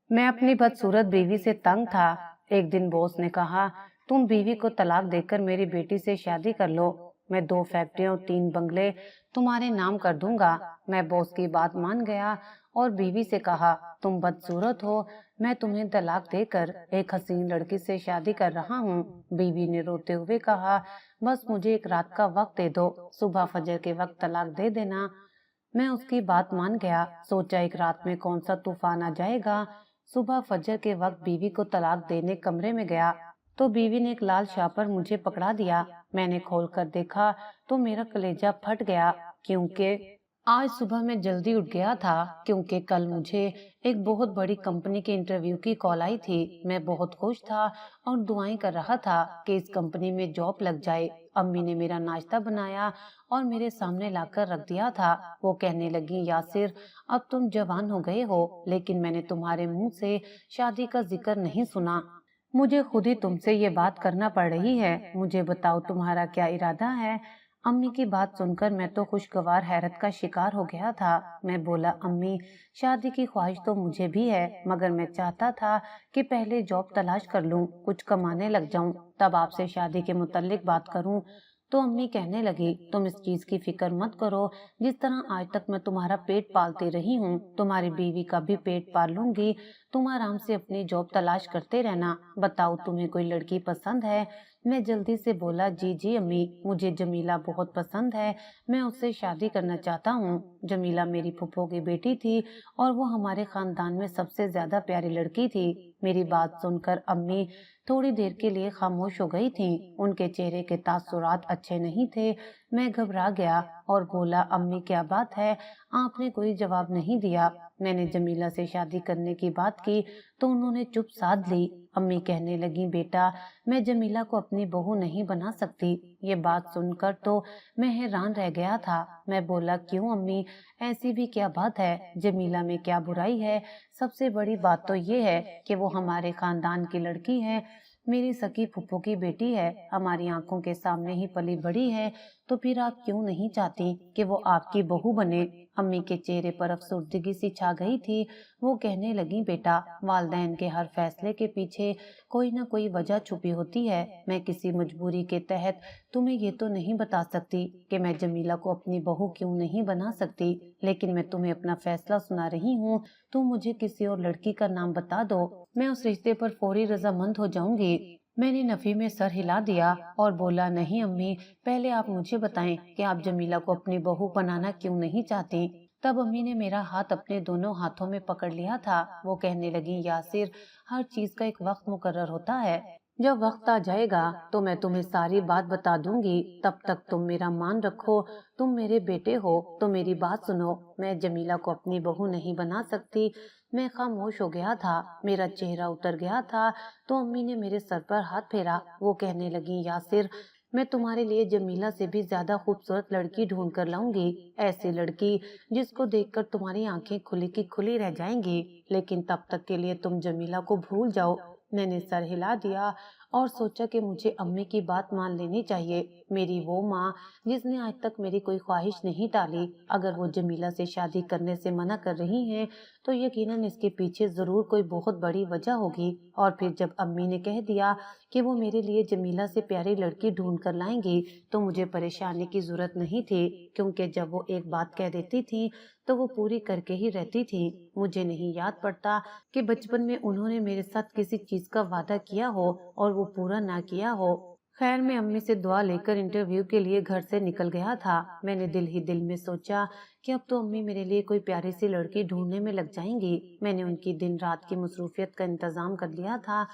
मैं अपनी बदसूरत बीवी से तंग था। एक दिन बॉस ने कहा, तुम बीवी को तलाक देकर मेरी बेटी से शादी कर लो। मैं 2 फैक्ट्रियां और 3 बंगले तुम्हारे नाम कर दूंगा। मैं बॉस की बात मान गया और बीवी से कहा, तुम बदसूरत हो, मैं तुम्हें तलाक देकर एक हसीन लड़की से शादी कर रहा हूँ। बीवी ने रोते हुए कहा, बस मुझे एक रात का वक्त दे दो, सुबह फजर के वक्त तलाक दे देना। मैं उसकी बात मान गया। सोचा एक रात में कौन सा तूफान आ जाएगा। सुबह फजर के वक्त बीवी को तलाक देने कमरे में गया तो बीवी ने एक लाल शापर मुझे पकड़ा दिया। मैंने खोलकर देखा तो मेरा कलेजा फट गया, क्योंकि आज सुबह मैं जल्दी उठ गया था, क्योंकि कल मुझे एक बहुत बड़ी कंपनी के इंटरव्यू की कॉल आई थी। मैं बहुत खुश था और दुआएं कर रहा था कि इस कंपनी में जॉब लग जाए। अम्मी ने मेरा नाश्ता बनाया और मेरे सामने लाकर रख दिया था। वो कहने लगी, यासिर, अब तुम जवान हो गए हो, लेकिन मैंने तुम्हारे मुंह से शादी का जिक्र नहीं सुना। मुझे खुद ही तुमसे ये बात करना पड़ रही है। मुझे बताओ तुम्हारा क्या इरादा है। अम्मी की बात सुनकर मैं तो खुशगवार हैरत का शिकार हो गया था। मैं बोला, अम्मी, शादी की ख्वाहिश तो मुझे भी है, मगर मैं चाहता था कि पहले जॉब तलाश कर लूं, कुछ कमाने लग जाऊं, तब आपसे शादी के मुताल्लिक बात करूं। तो अम्मी कहने लगी, तुम इस चीज की फिक्र मत करो। जिस तरह आज तक मैं तुम्हारा पेट पालती रही हूँ, तुम्हारी बीवी का भी पेट पाल लूंगी। तुम आराम से अपनी जॉब तलाश करते रहना। बताओ तुम्हें कोई लड़की पसंद है। मैं जल्दी से बोला, जी जी अम्मी, मुझे जमीला बहुत पसंद है, मैं उससे शादी करना चाहता हूँ। जमीला मेरी फूफो की बेटी थी और वो हमारे खानदान में सबसे ज्यादा प्यारी लड़की थी। मेरी बात सुनकर अम्मी थोड़ी देर के लिए खामोश हो गई थी। उनके चेहरे के तासुरात अच्छे नहीं थे। मैं घबरा गया और बोला, अम्मी क्या बात है, आपने कोई जवाब नहीं दिया। मैंने जमीला से शादी करने की बात की तो उन्होंने चुप साध ली। अम्मी कहने लगी, बेटा, मैं जमीला को अपनी बहू नहीं बना सकती। ये बात सुनकर तो मैं हैरान रह गया था। मैं बोला, क्यों अम्मी, ऐसी भी क्या बात है, जमीला में क्या बुराई है। सबसे बड़ी बात तो ये है कि वो हमारे खानदान की लड़की है, मेरी सकी फुप्पो की बेटी है, हमारी आंखों के सामने ही पली बड़ी है। तो फिर आप क्यों नहीं चाहती कि वो आपकी बहू बने। अम्मी के चेहरे पर अफसुर्दगी सी छा गई थी। वो कहने लगी, बेटा, वालदैन के हर फैसले के पीछे कोई ना कोई वजह छुपी होती है। मैं किसी मजबूरी के तहत तुम्हें ये तो नहीं बता सकती कि मैं जमीला को अपनी बहू क्यों नहीं बना सकती, लेकिन मैं तुम्हें अपना फैसला सुना रही हूँ। तुम मुझे किसी और लड़की का नाम बता दो, मैं उस रिश्ते पर फौरी रजामंद हो जाऊंगी। मैंने नफी में सर हिला दिया और बोला, नहीं अम्मी, पहले आप मुझे बताएं कि आप जमीला को अपनी बहू बनाना क्यों नहीं चाहती। तब अम्मी ने मेरा हाथ अपने दोनों हाथों में पकड़ लिया था। वो कहने लगी, यासिर, हर चीज का एक वक्त मुकर्रर होता है। जब वक्त आ जाएगा तो मैं तुम्हें सारी बात बता दूंगी। तब तक तुम मेरा मान रखो। तुम मेरे बेटे हो तो मेरी बात सुनो। मैं जमीला को अपनी बहू नहीं बना सकती। मैं खामोश हो गया था, मेरा चेहरा उतर गया था। तो अम्मी ने मेरे सर पर हाथ फेरा। वो कहने लगी, यासिर, मैं तुम्हारे लिए जमीला से भी ज्यादा खूबसूरत लड़की ढूंढ कर लाऊंगी। ऐसी लड़की जिसको देखकर तुम्हारी आंखें खुली की खुली रह जाएंगी। लेकिन तब तक के लिए तुम जमीला को भूल जाओ। मैंने सर हिला दिया और सोचा कि मुझे अम्मी की बात मान लेनी चाहिए। मेरी वो माँ जिसने आज तक मेरी कोई ख्वाहिश नहीं टाली, अगर वो जमीला से शादी करने से मना कर रही हैं तो यकीनन इसके पीछे जरूर कोई बहुत बड़ी वजह होगी। और फिर जब अम्मी ने कह दिया कि वो मेरे लिए जमीला से प्यारी लड़की ढूंढ कर लाएंगी तो मुझे परेशानी की जरूरत नहीं थी, क्योंकि जब वो एक बात कह देती थी तो वो पूरी करके ही रहती थी। मुझे नहीं याद पड़ता कि बचपन में उन्होंने मेरे साथ किसी चीज का वादा किया हो और वो पूरा ना किया हो। खैर, मैं अम्मी से दुआ लेकर इंटरव्यू के लिए घर से निकल गया था। मैंने दिल ही दिल में सोचा कि अब तो अम्मी मेरे लिए कोई प्यारी सी लड़की ढूंढने में लग जाएंगी। मैंने उनकी दिन रात की मसरूफियत का इंतजाम कर लिया था।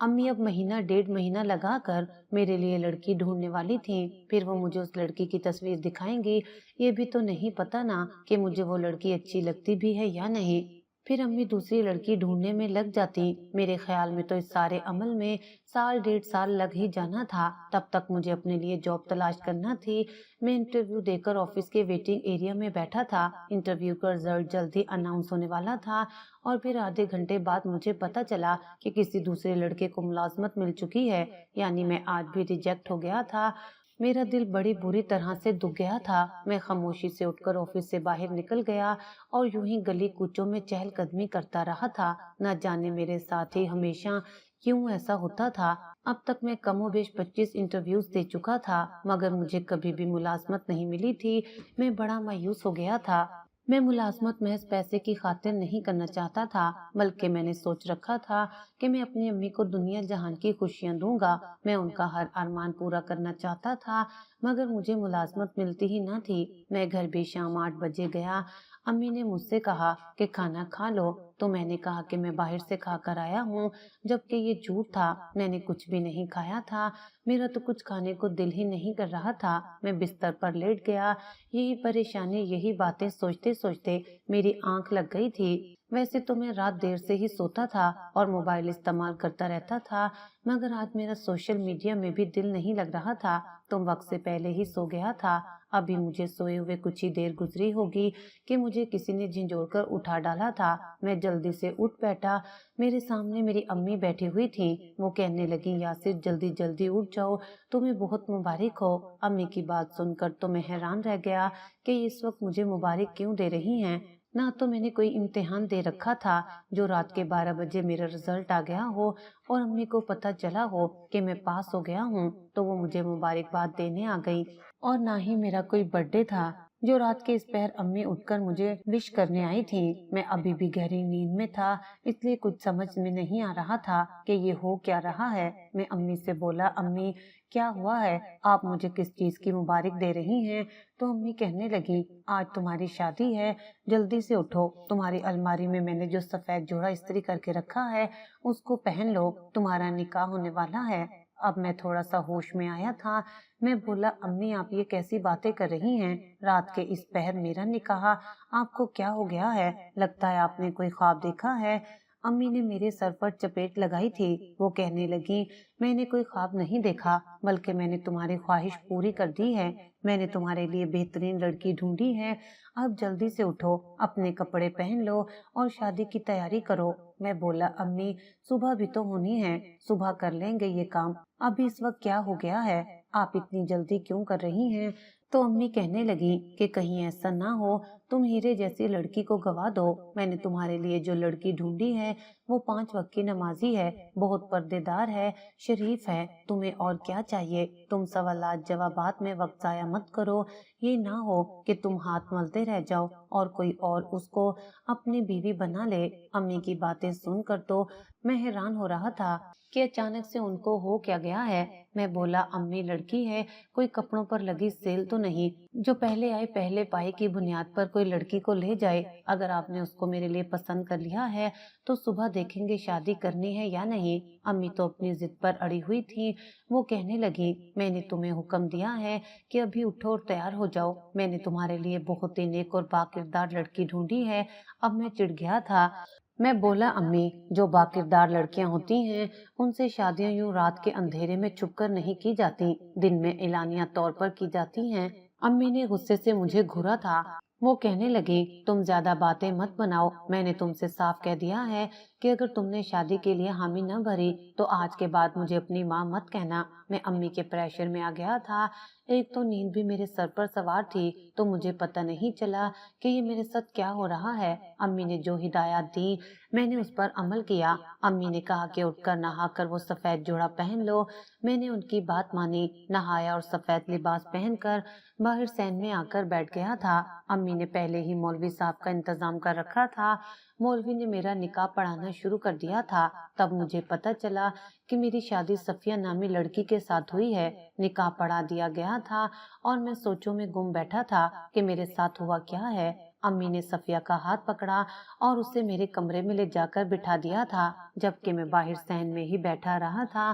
अम्मी अब महीना 1.5 महीना लगा कर मेरे लिए लड़की ढूंढने वाली थी। फिर वो मुझे उस लड़की की तस्वीर दिखाएंगी। ये भी तो नहीं पता ना कि मुझे वो लड़की अच्छी लगती भी है या नहीं। फिर अम्मी दूसरी लड़की ढूंढने में लग जाती। मेरे ख्याल में तो इस सारे अमल में 1.5 साल लग ही जाना था। तब तक मुझे अपने लिए जॉब तलाश करना थी। मैं इंटरव्यू देकर ऑफिस के वेटिंग एरिया में बैठा था। इंटरव्यू का रिजल्ट जल्दी अनाउंस होने वाला था और फिर आधे घंटे बाद मुझे पता चला कि किसी दूसरे लड़के को मुलाजमत मिल चुकी है। यानी मैं आज भी रिजेक्ट हो गया था। मेरा दिल बड़ी बुरी तरह से दुख गया था। मैं खामोशी से उठकर ऑफिस से बाहर निकल गया और यूं ही गली कूचों में चहलकदमी करता रहा था। न जाने मेरे साथ ही हमेशा क्यों ऐसा होता था। अब तक मैं कमोबेश 25 इंटरव्यूज दे चुका था, मगर मुझे कभी भी मुलाजमत नहीं मिली थी। मैं बड़ा मायूस हो गया था। मैं मुलाजमत महज पैसे की खातिर नहीं करना चाहता था, बल्कि मैंने सोच रखा था कि मैं अपनी अम्मी को दुनिया जहान की खुशियां दूंगा। मैं उनका हर अरमान पूरा करना चाहता था, मगर मुझे मुलाजमत मिलती ही न थी। मैं घर भी शाम 8 बजे गया। अम्मी ने मुझसे कहा कि खाना खा लो, तो मैंने कहा कि मैं बाहर से खा कर आया हूँ, जबकि ये झूठ था। मैंने कुछ भी नहीं खाया था। मेरा तो कुछ खाने को दिल ही नहीं कर रहा था। मैं बिस्तर पर लेट गया। यही परेशानी, यही बातें सोचते सोचते मेरी आंख लग गई थी। वैसे तो मैं रात देर से ही सोता था और मोबाइल इस्तेमाल करता रहता था, मगर आज मेरा सोशल मीडिया में भी दिल नहीं लग रहा था। तुम वक्त से पहले ही सो गया था। अभी मुझे सोए हुए कुछ ही देर गुजरी होगी कि मुझे किसी ने झिंझोड़ कर उठा डाला था। मैं जल्दी से उठ बैठा। मेरे सामने मेरी अम्मी बैठी हुई थी। वो कहने लगी, यासिर जल्दी जल्दी उठ जाओ, तुम्हें बहुत मुबारक हो। अम्मी की बात सुनकर तो मैं हैरान रह गया कि इस वक्त मुझे मुबारक क्यों दे रही हैं। ना तो मैंने कोई इम्तिहान दे रखा था जो रात के 12 बजे मेरा रिजल्ट आ गया हो और अम्मी को पता चला हो कि मैं पास हो गया हूँ तो वो मुझे मुबारकबाद देने आ गई। और ना ही मेरा कोई बर्थडे था जो रात के इस पहर अम्मी उठकर मुझे विश करने आई थी। मैं अभी भी गहरी नींद में था, इसलिए कुछ समझ में नहीं आ रहा था कि ये हो क्या रहा है। मैं अम्मी से बोला, अम्मी क्या हुआ है, आप मुझे किस चीज की मुबारक दे रही हैं? तो अम्मी कहने लगी, आज तुम्हारी शादी है, जल्दी से उठो। तुम्हारी अलमारी में मैंने जो सफेद जोड़ा इस्त्री करके रखा है उसको पहन लो, तुम्हारा निकाह होने वाला है। अब मैं थोड़ा सा होश में आया था। मैं बोला, अम्मी आप ये कैसी बातें कर रही हैं? रात के इस पहर मेरा निकाह? आपको क्या हो गया है? लगता है आपने कोई ख्वाब देखा है। अम्मी ने मेरे सर पर चपेट लगाई थी। वो कहने लगी, मैंने कोई ख्वाब नहीं देखा, बल्कि मैंने तुम्हारी ख्वाहिश पूरी कर दी है। मैंने तुम्हारे लिए बेहतरीन लड़की ढूंढी है। अब जल्दी से उठो, अपने कपड़े पहन लो और शादी की तैयारी करो। मैं बोला, अम्मी सुबह भी तो होनी है, सुबह कर लेंगे ये काम। अभी इस वक्त क्या हो गया है, आप इतनी जल्दी क्यों कर रही हैं? तो अम्मी कहने लगी कि कहीं ऐसा ना हो तुम हीरे जैसी लड़की को गवा दो। मैंने तुम्हारे लिए जो लड़की ढूंढी है वो 5 वक्त की नमाजी है, बहुत पर्देदार है, शरीफ है। तुम्हें और क्या चाहिए? तुम सवालात जवाबात में वक्त जाया मत करो। ये ना हो कि तुम हाथ मलते रह जाओ और कोई और उसको अपनी बीवी बना ले। अम्मी की बातें सुनकर तो मैं हैरान हो रहा था कि अचानक से उनको हो क्या गया है। मैं बोला, अम्मी लड़की है, कोई कपड़ों पर लगी सेल तो नहीं जो पहले आए पहले पाए की बुनियाद पर कोई लड़की को ले जाए। अगर आपने उसको मेरे लिए पसंद कर लिया है तो सुबह देखेंगे शादी करनी है या नहीं। अम्मी तो अपनी जिद पर अड़ी हुई थी। वो कहने लगी, मैंने तुम्हें हुक्म दिया है कि अभी उठो और तैयार हो जाओ। मैंने तुम्हारे लिए बहुत ही नेक और बाकिरदार लड़की ढूंढी है। अब मैं चिढ़ गया था। मैं बोला, अम्मी जो बाकिरदार लड़कियां होती हैं उनसे शादियां यूं रात के अंधेरे में छुपकर नहीं की जाती, दिन में एलानिया तौर पर की जाती हैं। अम्मी ने गुस्से से मुझे घूरा था। वो कहने लगी, तुम ज्यादा बातें मत बनाओ। मैंने तुमसे साफ कह दिया है कि अगर तुमने शादी के लिए हामी न भरी तो आज के बाद मुझे अपनी माँ मत कहना। मैं अम्मी के प्रेशर में आ गया था। एक तो नींद भी मेरे सर पर सवार थी, तो मुझे पता नहीं चला कि ये मेरे साथ क्या हो रहा है। अम्मी ने जो हिदायत दी मैंने उस पर अमल किया। अम्मी ने कहा कि उठकर नहाकर वो सफेद जोड़ा पहन लो। मैंने उनकी बात मानी, नहाया और सफेद लिबास पहनकर बाहर सैन में आकर बैठ गया था। अम्मी ने पहले ही मौलवी साहब का इंतजाम कर रखा था। मौलवी ने मेरा निकाह पढ़ाना शुरू कर दिया था। तब मुझे पता चला कि मेरी शादी सफिया नामी लड़की के साथ हुई है। निकाह पढ़ा दिया गया था और मैं सोचों में गुम बैठा था कि मेरे साथ हुआ क्या है। अम्मी ने सफिया का हाथ पकड़ा और उसे मेरे कमरे में ले जाकर बिठा दिया था, जबकि मैं बाहर सहन में ही बैठा रहा था।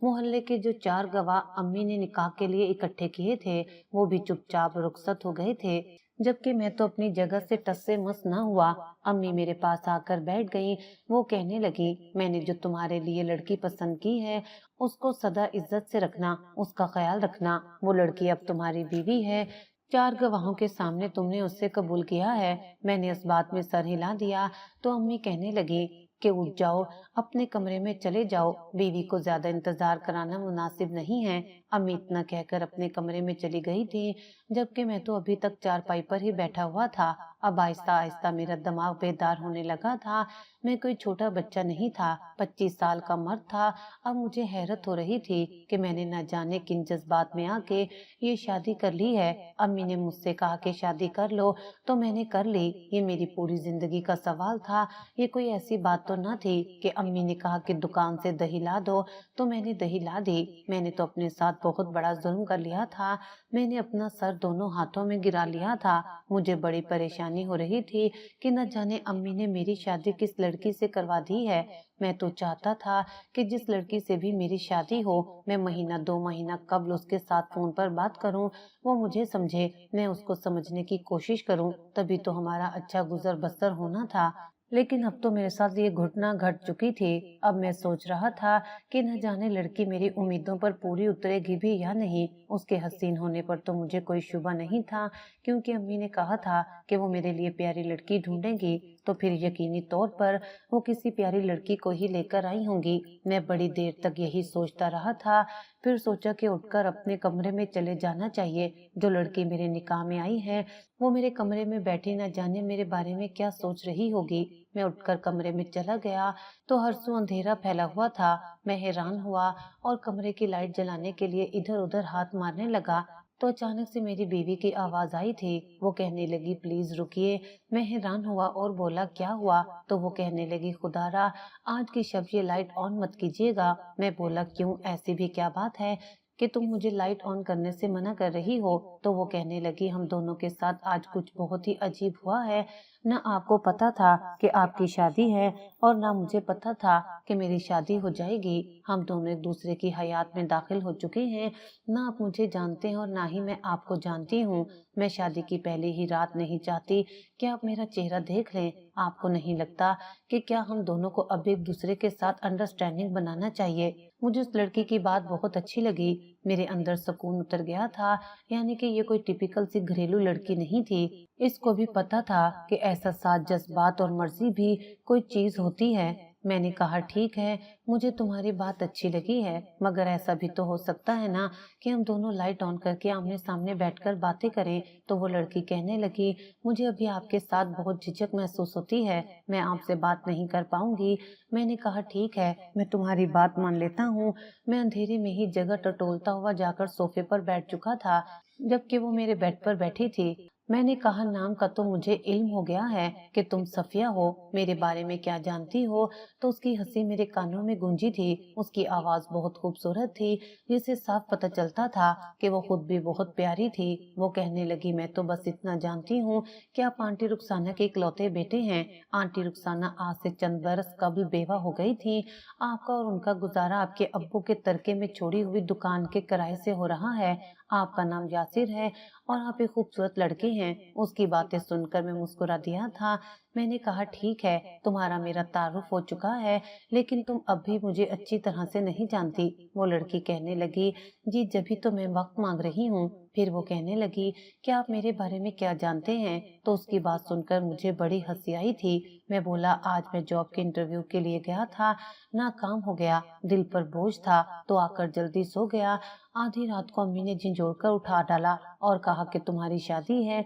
मोहल्ले के जो 4 गवाह अम्मी ने निकाह के लिए इकट्ठे किए थे वो भी चुपचाप रुखसत हो गए थे, जबकि मैं तो अपनी जगह से टस से मस न हुआ। अम्मी मेरे पास आकर बैठ गई। वो कहने लगी, मैंने जो तुम्हारे लिए लड़की पसंद की है उसको सदा इज्जत से रखना, उसका ख्याल रखना। वो लड़की अब तुम्हारी बीवी है। 4 गवाहों के सामने तुमने उससे कबूल किया है। मैंने इस बात में सर हिला दिया तो अम्मी कहने लगी, कि उठ जाओ, अपने कमरे में चले जाओ, बीवी को ज्यादा इंतजार कराना मुनासिब नहीं है। अम्मी इतना कहकर अपने कमरे में चली गई थी, जबकि मैं तो अभी तक चारपाई पर ही बैठा हुआ था। अब आहिस्ता आहिस्ता मेरा दिमाग बेदार होने लगा था। मैं कोई छोटा बच्चा नहीं था, 25 साल का मर्द था। अब मुझे हैरत हो रही थी कि मैंने न जाने किन जज्बात में आके ये शादी कर ली है। अम्मी ने मुझसे कहा कि शादी कर लो, तो मैंने कर ली। ये मेरी पूरी जिंदगी का सवाल था। ये कोई ऐसी बात तो न थी कि अम्मी ने कहा कि दुकान से दही ला दो, तो मैंने दही ला दी। मैंने तो अपने साथ बहुत बड़ा जुल्म कर लिया था। मैंने अपना सर दोनों हाथों में गिरा लिया था। मुझे बड़ी परेशानी हो रही थी कि न जाने अम्मी ने मेरी शादी किस लड़की से करवा दी है। मैं तो चाहता था कि जिस लड़की से भी मेरी शादी हो, मैं महीना 2 महीना कब्ल उसके साथ फोन पर बात करूं, वो मुझे समझे, मैं उसको समझने की कोशिश करूं, तभी तो हमारा अच्छा गुजर बसर होना था। लेकिन अब तो मेरे साथ ये घटना घट चुकी थी। अब मैं सोच रहा था कि न जाने लड़की मेरी उम्मीदों पर पूरी उतरेगी भी या नहीं। उसके हसीन होने पर तो मुझे कोई शुबा नहीं था, क्योंकि अम्मी ने कहा था कि वो मेरे लिए प्यारी लड़की ढूंढेंगी, तो फिर यकीनी तौर पर वो किसी प्यारी लड़की को ही लेकर आई होंगी। मैं बड़ी देर तक यही सोचता रहा था। फिर सोचा कि उठकर अपने कमरे में चले जाना चाहिए। जो लड़की मेरे निकाह में आई है, वो मेरे कमरे में बैठी न जाने मेरे बारे में क्या सोच रही होगी। मैं उठकर कमरे में चला गया तो हर सू अंधेरा फैला हुआ था। मैं हैरान हुआ और कमरे की लाइट जलाने के लिए इधर उधर हाथ मारने लगा, तो अचानक से मेरी बीवी की आवाज आई थी। वो कहने लगी, प्लीज रुकिए। मैं हैरान हुआ और बोला, क्या हुआ? तो वो कहने लगी, खुदारा आज की शब ये लाइट ऑन मत कीजिएगा। मैं बोला, क्यों, ऐसी भी क्या बात है कि तुम मुझे लाइट ऑन करने से मना कर रही हो? तो वो कहने लगी, हम दोनों के साथ आज कुछ बहुत ही अजीब हुआ है। न आपको पता था कि आपकी शादी है और न मुझे पता था कि मेरी शादी हो जाएगी। हम दोनों एक दूसरे की हयात में दाखिल हो चुके हैं। न आप मुझे जानते हैं और ना ही मैं आपको जानती हूँ। मैं शादी की पहली ही रात नहीं चाहती कि आप मेरा चेहरा देख लें। आपको नहीं लगता कि क्या हम दोनों को अब एक दूसरे के साथ अंडरस्टैंडिंग बनाना चाहिए? मुझे उस लड़की की बात बहुत अच्छी लगी। मेरे अंदर सुकून उतर गया था। यानी कि ये कोई टिपिकल सी घरेलू लड़की नहीं थी। इसको भी पता था कि ऐसा साथ जज्बात और मर्जी भी कोई चीज होती है। मैंने कहा, ठीक है, मुझे तुम्हारी बात अच्छी लगी है, मगर ऐसा भी तो हो सकता है ना कि हम दोनों लाइट ऑन करके आमने सामने बैठकर बातें करें। तो वो लड़की कहने लगी, मुझे अभी आपके साथ बहुत झिझक महसूस होती है, मैं आपसे बात नहीं कर पाऊंगी। मैंने कहा, ठीक है, मैं तुम्हारी बात मान लेता हूँ। मैं अंधेरे में ही जगह टटोलता हुआ जाकर सोफे पर बैठ चुका था, जबकि वो मेरे बेड पर बैठी थी। मैंने कहा, नाम का तो मुझे इल्म हो गया है कि तुम सफिया हो, मेरे बारे में क्या जानती हो? तो उसकी हंसी मेरे कानों में गूंजी थी। उसकी आवाज बहुत खूबसूरत थी, जिससे साफ पता चलता था कि वो खुद भी बहुत प्यारी थी। वो कहने लगी, मैं तो बस इतना जानती हूँ कि आप आंटी रुखसाना के इकलौते बेटे हैं। आंटी रुखसाना आज से चंद बरस कबल बेवा हो गई थी। आपका और उनका गुजारा आपके अब्बू के तरके में छोड़ी हुई दुकान के किराए से हो रहा है। आपका नाम यासिर है और आप एक खूबसूरत लड़के हैं। उसकी बातें सुनकर मैं मुस्कुरा दिया था। मैंने कहा, ठीक है, तुम्हारा मेरा तारुफ हो चुका है, लेकिन तुम अब भी मुझे अच्छी तरह से नहीं जानती। वो लड़की कहने लगी, जी जभी तो मैं वक्त मांग रही हूँ। फिर वो कहने लगी, क्या आप मेरे बारे में क्या जानते हैं? तो उसकी बात सुनकर मुझे बड़ी हंसी आई थी। मैं बोला, आज मैं जॉब के इंटरव्यू के लिए गया था, नाकाम हो गया। दिल पर बोझ था तो आकर जल्दी सो गया। आधी रात को अम्मी ने झिंझोड़ कर उठा डाला और कहा कि तुम्हारी शादी है।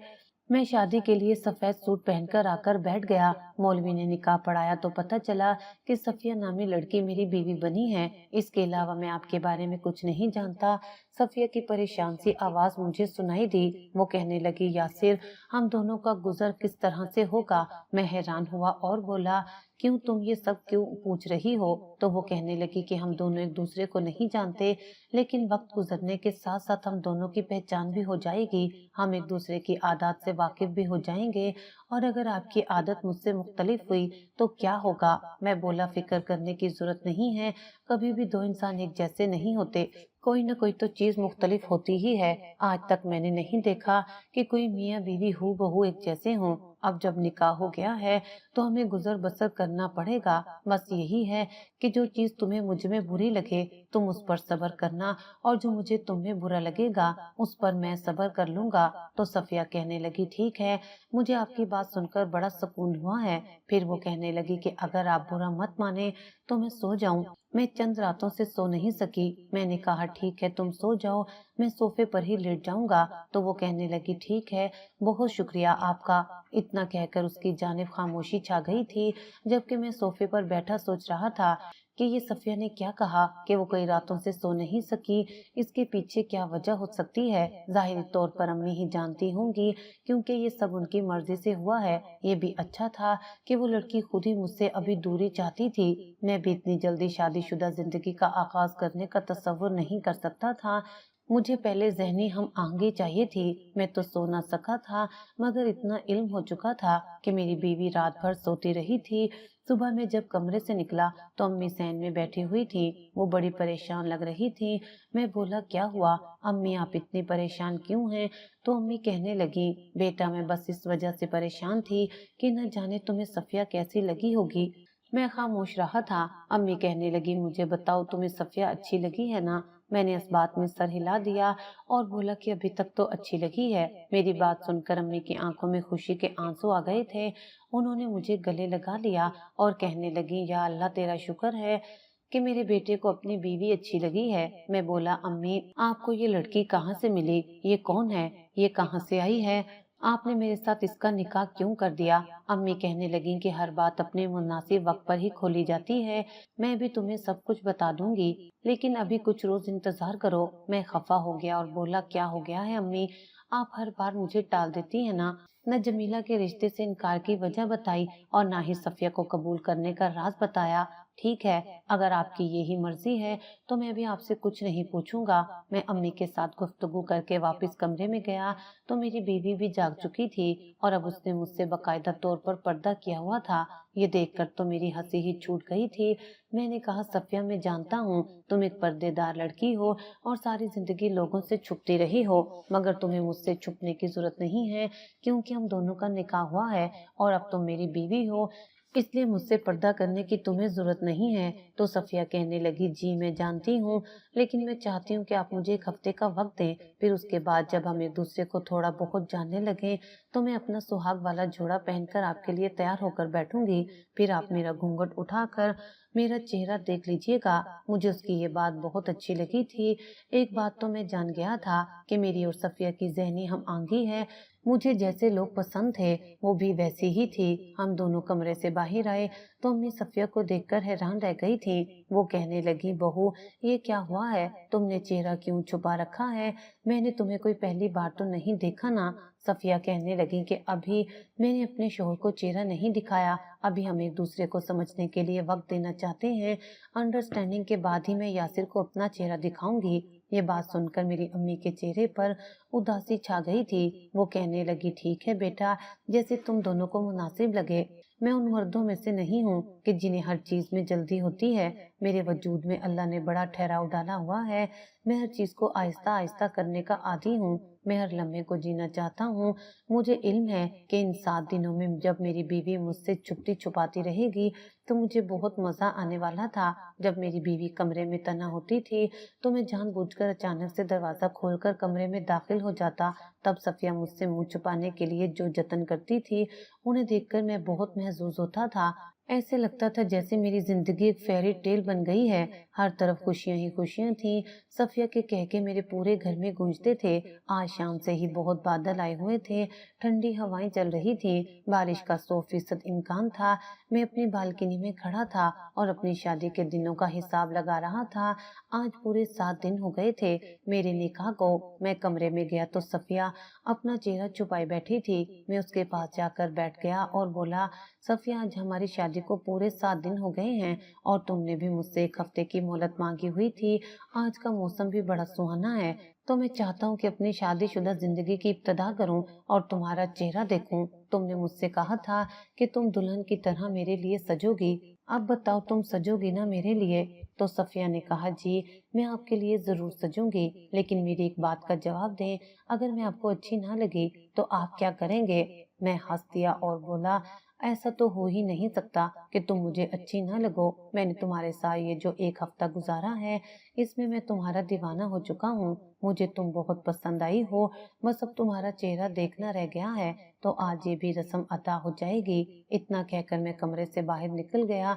मैं शादी के लिए सफेद सूट पहनकर आकर बैठ गया। मौलवी ने निकाह पढ़ाया तो पता चला कि सफिया नामी लड़की मेरी बीवी बनी है। इसके अलावा मैं आपके बारे में कुछ नहीं जानता। सफिया की परेशान सी आवाज मुझे सुनाई दी। वो कहने लगी, यासिर, हम दोनों का गुजर किस तरह से होगा? मैं हैरान हुआ और बोला, क्यों, तुम ये सब क्यों पूछ रही हो? तो वो कहने लगी कि हम दोनों एक दूसरे को नहीं जानते, लेकिन वक्त गुजरने के साथ साथ हम दोनों की पहचान भी हो जाएगी। हम एक दूसरे की आदत से वाकिफ भी हो जाएंगे, और अगर आपकी आदत मुझसे मुख्तलिफ हुई तो क्या होगा? मैं बोला, फिक्र करने की जरूरत नहीं है, कभी भी दो इंसान एक जैसे नहीं होते, कोई न कोई तो चीज मुख्तलिफ होती ही है। आज तक मैंने नहीं देखा कि कोई मियाँ बीवी हूबहू एक जैसे हों। अब जब निकाह हो गया है तो हमें गुजर बसर करना पड़ेगा। बस यही है कि जो चीज तुम्हें मुझ में बुरी लगे तुम उस पर सब्र करना, और जो मुझे तुम में बुरा लगेगा उस पर मैं सब्र कर लूंगा। तो सफिया कहने लगी ठीक है, मुझे आपकी बात सुनकर बड़ा सुकून हुआ है। फिर वो कहने लगी कि अगर आप बुरा मत माने तो मैं सो जाऊं। मैं चंद रातों से सो नहीं सकी। मैंने कहा ठीक है तुम सो जाओ, मैं सोफे पर ही लेट जाऊंगा। तो वो कहने लगी ठीक है, बहुत शुक्रिया आपका। इतना कहकर उसकी जानिब खामोशी छा गई थी, जबकि मैं सोफे पर बैठा सोच रहा था कि ये सफिया ने क्या कहा कि वो कई रातों से सो नहीं सकी। इसके पीछे क्या वजह हो सकती है? जाहिर तौर पर अम्मी ही जानती होंगी, क्योंकि ये सब उनकी मर्जी से हुआ है। ये भी अच्छा था कि वो लड़की खुद ही मुझसे अभी दूरी चाहती थी। मैं भी इतनी जल्दी शादीशुदा जिंदगी का आगाज करने का तस्वुर नहीं कर सकता था। मुझे पहले जहनी हम आहंगी चाहिए थी। मैं तो सो ना सका था, मगर इतना इल्म हो चुका था कि मेरी बीवी रात भर सोती रही थी। सुबह में जब कमरे से निकला तो अम्मी सैन में बैठी हुई थी। वो बड़ी परेशान लग रही थी। मैं बोला क्या हुआ अम्मी, आप इतनी परेशान क्यों हैं? तो अम्मी कहने लगी बेटा मैं बस इस वजह से परेशान थी कि न जाने तुम्हें सफिया कैसी लगी होगी। मैं खामोश रहा था। अम्मी कहने लगी मुझे बताओ तुम्हें सफिया अच्छी लगी है ना? मैंने इस बात में सर हिला दिया और बोला कि अभी तक तो अच्छी लगी है। मेरी बात सुनकर अम्मी की आंखों में खुशी के आंसू आ गए थे। उन्होंने मुझे गले लगा लिया और कहने लगी या अल्लाह तेरा शुक्र है कि मेरे बेटे को अपनी बीवी अच्छी लगी है। मैं बोला अम्मी आपको ये लड़की कहाँ से मिली? ये कौन है? ये कहाँ से आई है? आपने मेरे साथ इसका निकाह क्यों कर दिया? अम्मी कहने लगी कि हर बात अपने मुनासिब वक्त पर ही खोली जाती है। मैं भी तुम्हें सब कुछ बता दूंगी, लेकिन अभी कुछ रोज इंतजार करो। मैं खफा हो गया और बोला क्या हो गया है अम्मी? आप हर बार मुझे टाल देती है ना? न जमीला के रिश्ते से इनकार की वजह बताई और ना ही सफिया को कबूल करने का राज बताया। ठीक है, अगर आपकी यही मर्जी है तो मैं भी आपसे कुछ नहीं पूछूंगा। मैं अम्मी के साथ गुफ्तगू करके वापस कमरे में गया तो मेरी बीवी भी जाग चुकी थी और अब उसने मुझसे बाकायदा तौर पर पर्दा किया हुआ था। ये देखकर तो मेरी हंसी ही छूट गई थी। मैंने कहा सफिया मैं जानता हूँ तुम एक पर्देदार लड़की हो और सारी जिंदगी लोगों से छुपती रही हो, मगर तुम्हें मुझसे छुपने की जरूरत नहीं है, क्योंकि हम दोनों का निकाह हुआ है और अब तुम मेरी बीवी हो, इसलिए मुझसे पर्दा करने की तुम्हें जरूरत नहीं है। तो सफिया कहने लगी जी मैं जानती हूँ, लेकिन मैं चाहती हूँ कि आप मुझे एक हफ्ते का वक्त दें। फिर उसके बाद जब हम एक दूसरे को थोड़ा बहुत जानने लगे तो मैं अपना सुहाग वाला जोड़ा पहनकर आपके लिए तैयार होकर बैठूंगी। फिर आप मेरा घूंघट उठाकर मेरा चेहरा देख लीजिएगा। मुझे उसकी ये बात बहुत अच्छी लगी थी। एक बात तो मैं जान गया था कि मेरी और सफिया की जहनी हम आंगी है। मुझे जैसे लोग पसंद थे वो भी वैसी ही थी। हम दोनों कमरे से बाहर आए तो अम्मी सफिया को देखकर हैरान रह गई थी। वो कहने लगी बहू ये क्या हुआ है? तुमने चेहरा क्यों छुपा रखा है? मैंने तुम्हें कोई पहली बार तो नहीं देखा ना? सफिया कहने लगी कि अभी मैंने अपने शोहर को चेहरा नहीं दिखाया। अभी हम एक दूसरे को समझने के लिए वक्त देना चाहते हैं। अंडरस्टैंडिंग के बाद ही मैं यासिर को अपना चेहरा दिखाऊंगी। ये बात सुनकर मेरी अम्मी के चेहरे पर उदासी छा गई थी। वो कहने लगी ठीक है बेटा, जैसे तुम दोनों को मुनासिब लगे। मैं उन मर्दों में से नहीं हूँ कि जिन्हें हर चीज में जल्दी होती है। मेरे वजूद में अल्लाह ने बड़ा ठहराव डाला हुआ है। मैं हर चीज को आहिस्ता आहिस्ता करने का आदी हूँ। मैं हर लम्हे को जीना चाहता हूँ। मुझे इल्म है कि इन 7 दिनों में जब मेरी बीवी मुझसे छुपती छुपाती रहेगी तो मुझे बहुत मजा आने वाला था। जब मेरी बीवी कमरे में तना होती थी तो मैं जानबूझकर अचानक से दरवाजा खोलकर कमरे में दाखिल हो जाता। तब सफिया मुझसे मुंह छुपाने के लिए जो जतन करती थी उन्हें देखकर मैं बहुत महजूज होता था। ऐसे लगता था जैसे मेरी जिंदगी एक फेरी टेल बन गई है। हर तरफ खुशियां ही खुशियां थी। सफिया के कहके मेरे पूरे घर में गूंजते थे। आज शाम से ही बहुत बादल आए हुए थे। ठंडी हवाएं चल रही थी। बारिश का 100% इम्कान था। मैं अपनी बालकनी में खड़ा था और अपनी शादी के दिनों का हिसाब लगा रहा था। आज पूरे 7 दिन हो गए थे मेरे निकाह को। मैं कमरे में गया तो सफिया अपना चेहरा छुपाई बैठी थी। मैं उसके पास जाकर बैठ गया और बोला सफिया आज हमारी शादी को पूरे 7 दिन हो गए हैं और तुमने भी मुझसे एक हफ्ते की मोहलत मांगी हुई थी। आज का मौसम भी बड़ा सुहाना है, तो मैं चाहता हूँ कि अपनी शादीशुदा जिंदगी की इब्तिदा करूँ और तुम्हारा चेहरा देखूं। तुमने मुझसे कहा था कि तुम दुल्हन की तरह मेरे लिए सजोगी। अब बताओ तुम सजोगी ना मेरे लिए? तो सफिया ने कहा जी मैं आपके लिए जरूर सजूंगी, लेकिन मेरी एक बात का जवाब दें। अगर मैं आपको अच्छी ना लगी तो आप क्या करेंगे? मैं हंस दिया और बोला ایسا تو ہو ہی نہیں سکتا کہ تم مجھے اچھی نہ لگو۔ میں نے تمہارے ساتھ یہ جو ایک ہفتہ گزارا ہے اس میں تمہارا دیوانہ ہو چکا ہوں۔ مجھے تم بہت پسند آئی ہو، بس اب تمہارا چہرہ دیکھنا رہ گیا ہے تو آج یہ بھی رسم عطا ہو جائے گی۔ اتنا کہہ کر میں کمرے سے باہر نکل گیا۔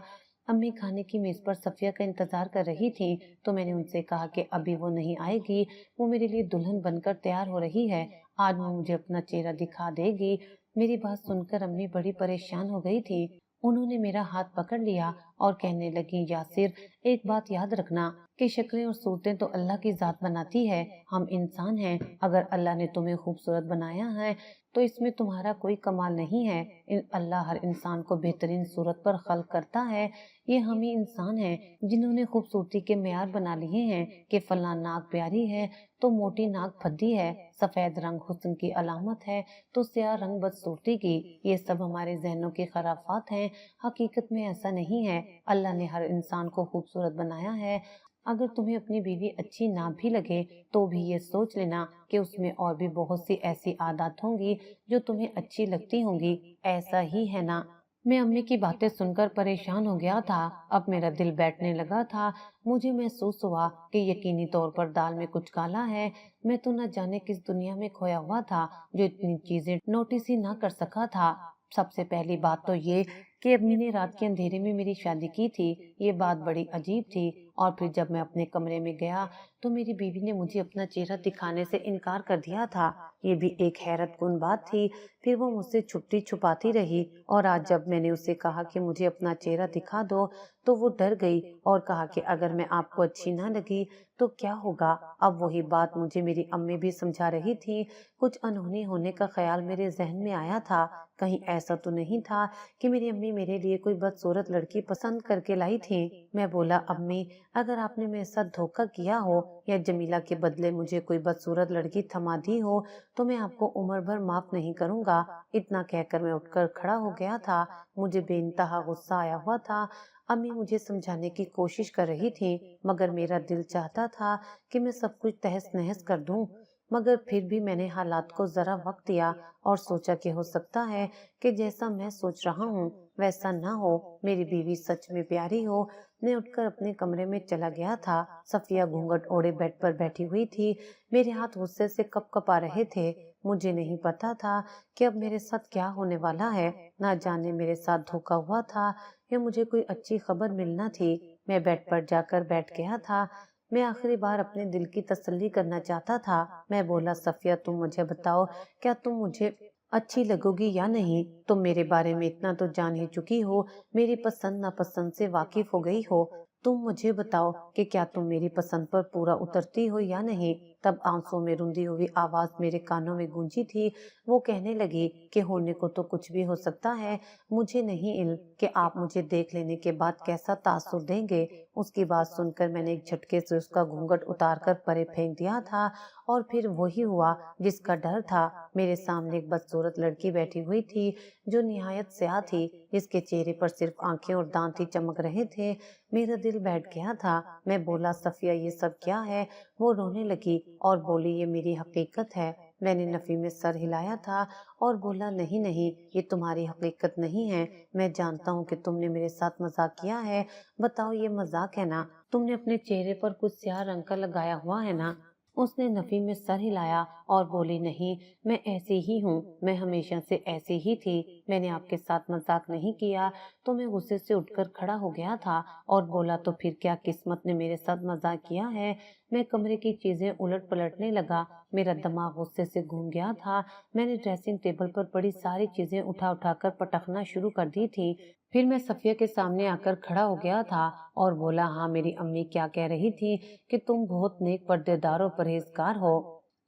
امی کھانے کی میز پر صفیہ کا انتظار کر رہی تھی تو میں نے ان سے کہا کہ ابھی وہ نہیں آئے گی، وہ میرے لیے دلہن بن کر تیار ہو رہی ہے، آج وہ مجھے اپنا چہرہ دکھا دے گی۔ میری بات سن کر امی بڑی پریشان ہو گئی تھی۔ انہوں نے میرا ہاتھ پکڑ لیا اور کہنے لگی، یاسر ایک بات یاد رکھنا کہ شکلیں اور صورتیں تو اللہ کی ذات بناتی ہے، ہم انسان ہیں، اگر اللہ نے تمہیں خوبصورت بنایا ہے تو اس میں تمہارا کوئی کمال نہیں ہے۔ اللہ ہر انسان کو بہترین صورت پر خلق کرتا ہے، یہ ہم ہی انسان ہیں جنہوں نے خوبصورتی کے معیار بنا لیے ہیں کہ فلاں ناک پیاری ہے تو موٹی ناک پھدی ہے، سفید رنگ حسن کی علامت ہے تو سیاہ رنگ بدصورتی کی۔ یہ سب ہمارے ذہنوں کے خرافات ہیں، حقیقت میں ایسا نہیں ہے۔ اللہ نے ہر انسان کو خوبصورت بنایا ہے۔ اگر تمہیں اپنی بیوی اچھی نہ بھی لگے تو بھی یہ سوچ لینا کہ اس میں اور بھی بہت سی ایسی عادات ہوں گی جو تمہیں اچھی لگتی ہوں گی، ایسا ہی ہے نا؟ میں امی کی باتیں سن کر پریشان ہو گیا تھا، اب میرا دل بیٹھنے لگا تھا۔ مجھے محسوس ہوا کہ یقینی طور پر دال میں کچھ کالا ہے۔ میں تو نہ جانے کس دنیا میں کھویا ہوا تھا جو اتنی چیزیں نوٹس ہی نہ کر سکا تھا۔ سب سے پہلی بات تو یہ کہ امی نے رات کے اندھیرے میں میری شادی کی تھی، یہ بات بڑی عجیب تھی۔ اور پھر جب میں اپنے کمرے میں گیا تو میری بیوی نے مجھے اپنا چہرہ دکھانے سے انکار کر دیا تھا، یہ بھی ایک حیرت کن بات تھی۔ پھر وہ مجھ سے چھپتی چھپاتی رہی اور آج جب میں نے اسے کہا کہ مجھے اپنا چہرہ دکھا دو تو وہ ڈر گئی اور کہا کہ اگر میں آپ کو اچھی نہ لگی تو کیا ہوگا؟ اب وہی بات مجھے میری امی بھی سمجھا رہی تھی۔ کچھ انہونی ہونے کا خیال میرے ذہن میں آیا تھا، کہیں ایسا تو نہیں تھا کہ میری امی میرے لیے کوئی بدصورت لڑکی پسند کر کے لائی تھی۔ میں بولا، امی اگر آپ نے میرے ساتھ دھوکہ کیا ہو یا جمیلہ کے بدلے مجھے کوئی بدصورت لڑکی تھما دی ہو تو میں آپ کو عمر بھر معاف نہیں کروں گا۔ اتنا کہہ کر میں اٹھ کر کھڑا ہو گیا تھا، مجھے بے انتہا غصہ آیا ہوا تھا۔ امی مجھے سمجھانے کی کوشش کر رہی تھی مگر میرا دل چاہتا تھا کہ میں سب کچھ تہس نہس کر دوں، مگر پھر بھی میں نے حالات کو ذرا وقت دیا اور سوچا کہ ہو سکتا ہے کہ جیسا میں سوچ رہا ہوں ویسا نہ ہو، میری بیوی سچ میں پیاری ہو۔ میں اٹھ کر اپنے کمرے میں چلا گیا تھا۔ صفیہ گھونگھٹ اوڑھے بیڈ پر بیٹھی ہوئی تھی، میرے ہاتھ غصے سے کپ کپ آ رہے تھے۔ مجھے نہیں پتا تھا کہ اب میرے ساتھ کیا ہونے والا ہے، نہ جانے میرے ساتھ دھوکا ہوا تھا یا مجھے کوئی اچھی خبر ملنا تھی۔ میں بیڈ پر جا کر بیٹھ گیا تھا، میں آخری بار اپنے دل کی تسلی کرنا چاہتا تھا۔ میں بولا، صفیہ تم مجھے بتاؤ، کیا تم مجھے اچھی لگو گی یا نہیں؟ تم میرے بارے میں اتنا تو جان ہی چکی ہو، میری پسند ناپسند سے واقف ہو گئی ہو، تم مجھے بتاؤ کہ کیا تم میری پسند پر پورا اترتی ہو یا نہیں؟ تب آنسوں میں رندی ہوئی آواز میرے کانوں میں گونجی تھی، وہ کہنے لگی کہ ہونے کو تو کچھ بھی ہو سکتا ہے، مجھے نہیں علم کہ آپ مجھے دیکھ لینے کے بعد کیسا تاثر دیں گے۔ اس کی بات سن کر میں نے ایک جھٹکے سے اس کا گھونگھٹ اتار کر پرے پھینک دیا تھا اور پھر وہی ہوا جس کا ڈر تھا۔ میرے سامنے ایک بدصورت لڑکی بیٹھی ہوئی تھی جو نہایت سیاہ تھی، جس کے چہرے پر صرف آنکھیں اور دانت ہی چمک رہے تھے۔ میرا دل بیٹھ گیا تھا۔ میں بولا، صفیہ یہ سب کیا ہے؟ وہ رونے لگی اور بولی، یہ میری حقیقت ہے۔ میں نے نفی میں سر ہلایا تھا اور بولا، نہیں نہیں، یہ تمہاری حقیقت نہیں ہے، میں جانتا ہوں کہ تم نے میرے ساتھ مذاق کیا ہے، بتاؤ یہ مذاق ہے نا؟ تم نے اپنے چہرے پر کچھ سیاہ رنگ کا لگایا ہوا ہے نا؟ اس نے نفی میں سر ہلایا اور بولی، نہیں، میں ایسی ہی ہوں، میں ہمیشہ سے ایسی ہی تھی، میں نے آپ کے ساتھ مذاق نہیں کیا۔ تو میں غصے سے اٹھ کر کھڑا ہو گیا تھا اور بولا، تو پھر کیا قسمت نے میرے ساتھ مذاق کیا ہے؟ میں کمرے کی چیزیں الٹ پلٹنے لگا، میرا دماغ غصے سے گھوم گیا تھا۔ میں نے ڈریسنگ ٹیبل پر پڑی ساری چیزیں اٹھا اٹھا کر پٹکنا شروع کر دی تھی۔ پھر میں صفیہ کے سامنے آ کر کھڑا ہو گیا تھا اور بولا، ہاں میری امی کیا کہہ رہی تھی کہ تم بہت نیک پردےدار اور پرہیزگار ہو،